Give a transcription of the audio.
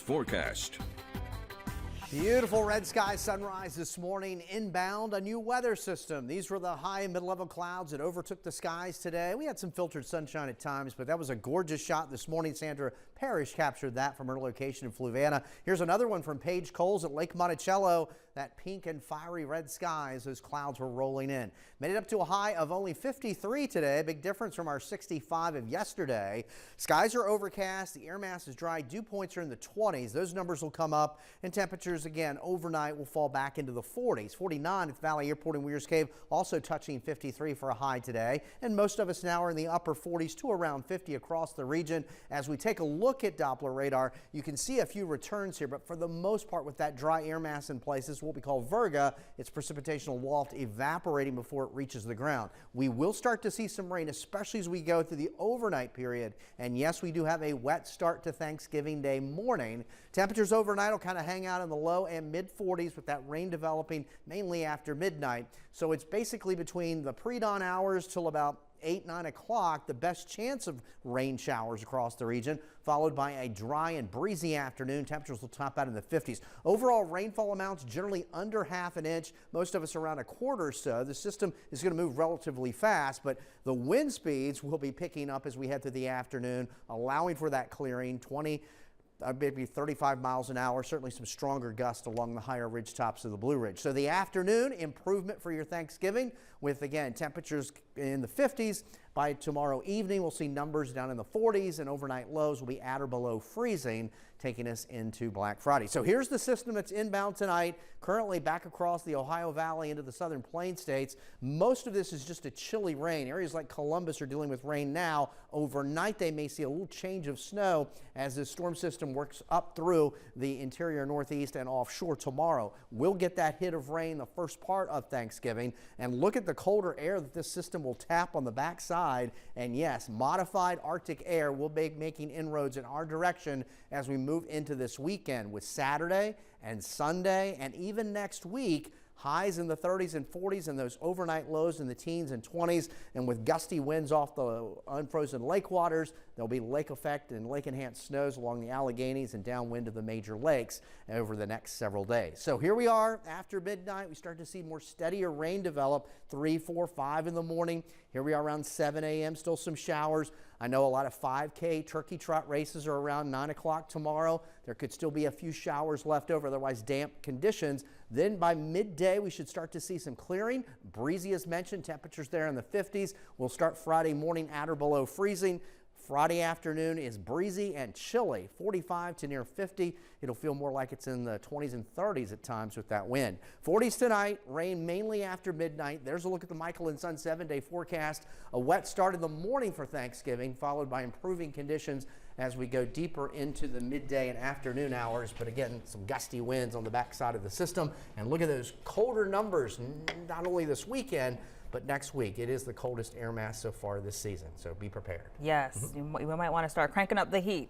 forecast. Beautiful red sky sunrise this morning. Inbound, a new weather system. These were the high and mid-level clouds that overtook the skies today. We had some filtered sunshine at times, but that was a gorgeous shot this morning. Sandra Parrish captured that from her location in Fluvanna. Here's another one from Paige Coles at Lake Monticello. That pink and fiery red skies, those clouds were rolling in. Made it up to a high of only 53 today. Big difference from our 65 of yesterday. Skies are overcast. The air mass is dry. Dew points are in the 20s. Those numbers will come up, and temperatures again overnight will fall back into the 40s. 49 at the Valley Airport in Weir's Cave, also touching 53 for a high today. And most of us now are in the upper 40s to around 50 across the region. As we take a look at Doppler radar, you can see a few returns here, but for the most part, with that dry air mass in place, this is what we call virga. It's precipitational loft evaporating before it reaches the ground. We will start to see some rain, especially as we go through the overnight period. And yes, we do have a wet start to Thanksgiving Day morning. Temperatures overnight will kind of hang out in the low and mid 40s with that rain developing mainly after midnight. So it's basically between the pre-dawn hours till about 8, 9 o'clock, the best chance of rain showers across the region, followed by a dry and breezy afternoon. Temperatures will top out in the 50s. Overall rainfall amounts generally under ½ an inch. Most of us around a quarter or so. The system is going to move relatively fast, but the wind speeds will be picking up as we head through the afternoon, allowing for that clearing. 20 maybe 35 miles an hour, certainly some stronger gusts along the higher ridge tops of the Blue Ridge. So the afternoon improvement for your Thanksgiving with, again, temperatures in the 50s. By tomorrow evening, we'll see numbers down in the 40s, and overnight lows will be at or below freezing, taking us into Black Friday. So here's the system that's inbound tonight, currently back across the Ohio Valley into the southern plain states. Most of this is just a chilly rain. Areas like Columbus are dealing with rain now. Overnight, they may see a little change of snow as this storm system works up through the interior northeast and offshore tomorrow. We'll get that hit of rain the first part of Thanksgiving, and look at the colder air that this system will tap on the backside. And yes, modified Arctic air will be making inroads in our direction as we move into this weekend, with Saturday and Sunday and even next week. Highs in the 30s and 40s and those overnight lows in the teens and 20s. And with gusty winds off the unfrozen lake waters, there'll be lake effect and lake enhanced snows along the Alleghenies and downwind of the major lakes over the next several days. So here we are after midnight. We start to see more steadier rain develop 3, 4, 5 in the morning. Here we are around 7 a.m. Still some showers. I know a lot of 5K turkey trot races are around 9 o'clock tomorrow. There could still be a few showers left over, otherwise damp conditions. Then by midday, we should start to see some clearing. Breezy, as mentioned, temperatures there in the 50s. We'll start Friday morning at or below freezing. Friday afternoon is breezy and chilly, 45 to near 50. It'll feel more like it's in the 20s and 30s at times with that wind. 40s tonight, rain mainly after midnight. There's a look at the Michael and Son 7-day forecast. A wet start in the morning for Thanksgiving, followed by improving conditions as we go deeper into the midday and afternoon hours. But again, some gusty winds on the backside of the system. And look at those colder numbers, not only this weekend, but next week. It is the coldest air mass so far this season, so be prepared. Yes, we might want to start cranking up the heat.